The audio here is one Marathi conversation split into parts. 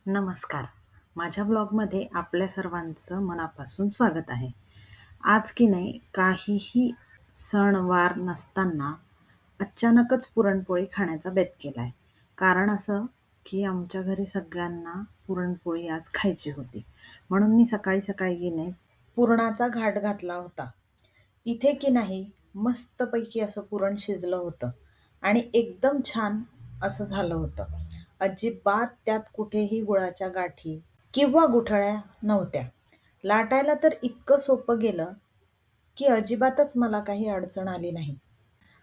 नमस्कार. माझ्या ब्लॉगमध्ये आपल्या सर्वांचं मनापासून स्वागत आहे. आज की नाही काहीही सणवार नसताना अचानकच पुरणपोळी खाण्याचा बेत केला आहे. कारण असं की आमच्या घरी सगळ्यांना पुरणपोळी आज खायची होती. म्हणून मी सकाळी सकाळी की नाही पुरणाचा घाट घातला होता. इथे की नाही मस्तपैकी असं पुरण शिजलं होतं आणि एकदम छान असं झालं होतं. अजिबात त्यात कुठेही गुळाच्या गाठी किंवा गुठळ्या नव्हत्या. लाटायला तर इतकं सोपं गेलं की अजिबातच मला काही अडचण आली नाही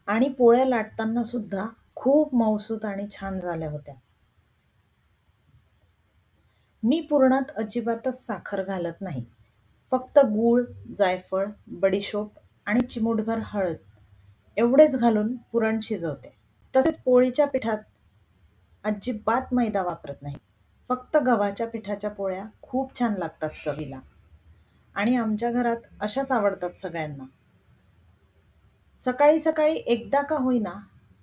आणि पोळ्या लाटताना सुद्धा खूप मऊसूत आणि छान झाल्या होत्या. मी पुरणात अजिबातच साखर घालत नाही. फक्त गूळ, जायफळ, बडीशोप आणि चिमूटभर हळद एवढेच घालून पुरण शिजवते. तसेच पोळीच्या पिठात अजिबात मैदा वापरत नाही. फक्त गव्हाच्या पिठाच्या पोळ्या खूप छान लागतात चवीला आणि आमच्या घरात अशाच आवडतात सगळ्यांना. सकाळी सकाळी एकदा का होईना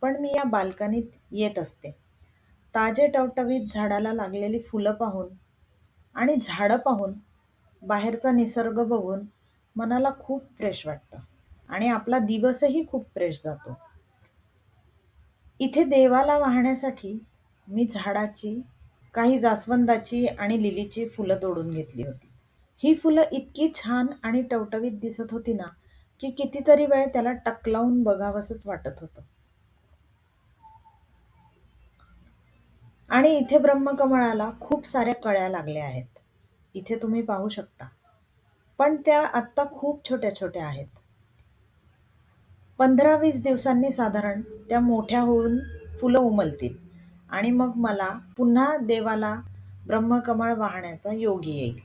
पण मी या बाल्कनीत येत असते. ताजे टवटवीत झाडाला लागलेली फुलं पाहून आणि झाडं पाहून, बाहेरचा निसर्ग बघून मनाला खूप फ्रेश वाटतं आणि आपला दिवसही खूप फ्रेश जातो. इथे देवाला वाहण्यासाठी मी झाडाची, काही जास्वंदाची आणि लिलीची फुलं तोडून घेतली होती. ही फुलं इतकी छान आणि टवटवीत दिसत होती ना, की कितीतरी वेळ त्याला टकलावून बघावंसंच वाटत होतं. आणि इथे ब्रह्मकमळाला खूप साऱ्या कळ्या लागल्या आहेत. इथे तुम्ही पाहू शकता. पण त्या आत्ता खूप छोट्या छोट्या आहेत. 15-20 दिवसांनी साधारण त्या मोठ्या होऊन फुलं उमलतील आणि मग मला पुन्हा देवाला ब्रह्मकमळ वाहण्याचा योग येईल.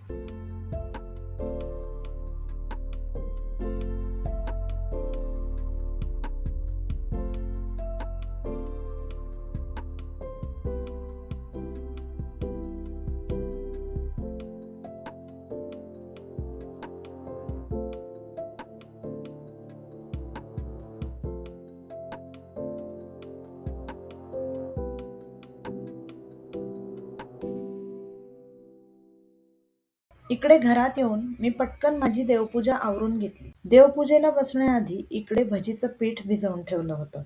इकडे घरात येऊन मी पटकन माझी देवपूजा आवरून घेतली. देवपूजेला बसण्याआधी इकडे भजीचं पीठ भिजवून ठेवलं होतं,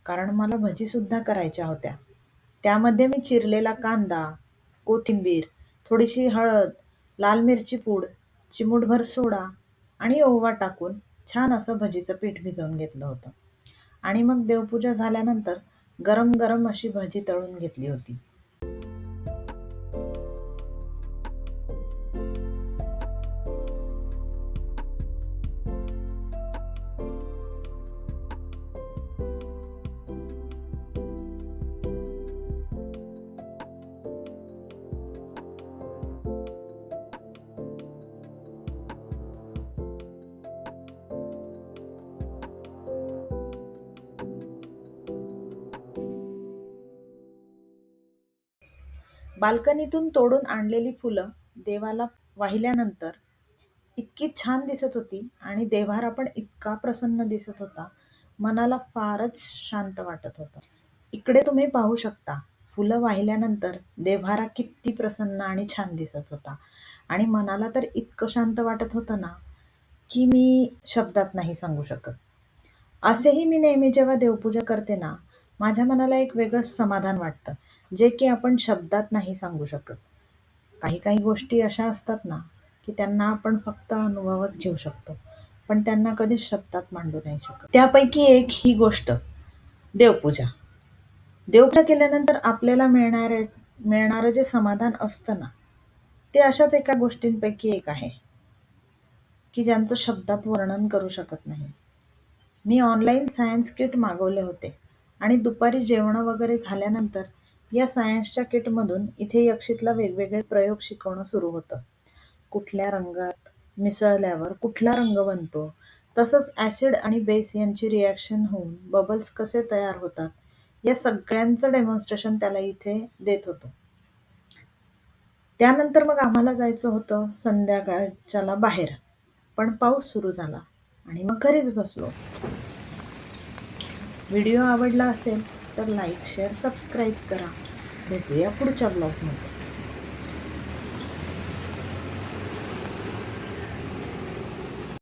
कारण मला भजी सुद्धा करायच्या होत्या. त्यामध्ये मी चिरलेला कांदा, कोथिंबीर, थोडीशी हळद, लाल मिरची पूड, चिमूटभर सोडा आणि ओवा टाकून छान असं भजीचं पीठ भिजवून घेतलं होतं आणि मग देवपूजा झाल्यानंतर गरम गरम अशी भजी तळून घेतली होती. बाल्कनीतून तोडून आणलेली फुलं देवाला वाहिल्यानंतर इतकी छान दिसत होती आणि देव्हारा पण इतका प्रसन्न दिसत होता. मनाला फारच शांत वाटत होतं. इकडे तुम्ही पाहू शकता, फुलं वाहिल्यानंतर देव्हारा किती प्रसन्न आणि छान दिसत होता आणि मनाला तर इतकं शांत वाटत होतं ना, की मी शब्दात नाही सांगू शकत. असेही मी नेहमी जेव्हा देवपूजा करते ना, माझ्या मनाला एक वेगळंच समाधान वाटतं, जे की आपण शब्दात नाही सांगू शकत. काही काही गोष्टी अशा असतात ना, की त्यांना आपण फक्त अनुभवच घेऊ शकतो, पण त्यांना कधीच शब्दात मांडू नाही शकत. त्यापैकी एक ही गोष्ट देवपूजा. देवपूजा केल्यानंतर आपल्याला मिळणारं जे समाधान असतं ना, ते अशाच एका गोष्टींपैकी एक आहे, की ज्यांचं शब्दात वर्णन करू शकत नाही. मी ऑनलाईन सायन्स किट मागवले होते आणि दुपारी जेवणं वगैरे झाल्यानंतर या सायन्सच्या किटमधून इथे यक्षितला वेगवेगळे प्रयोग शिकवणं सुरू होतं. कुठल्या रंगात मिसळल्यावर कुठला रंग बनतो, तसंच ॲसिड आणि बेस यांची रिॲक्शन होऊन बबल्स कसे तयार होतात, या सगळ्यांचं डेमॉन्स्ट्रेशन त्याला इथे देत होतो. त्यानंतर मग आम्हाला जायचं होतं संध्याकाळच्याला बाहेर, पण पाऊस सुरू झाला आणि मग घरीच बसलो. व्हिडिओ आवडला असेल तर लाईक, शेअर, सबस्क्राईब करा. भेटूया पुढच्या ब्लॉगमध्ये.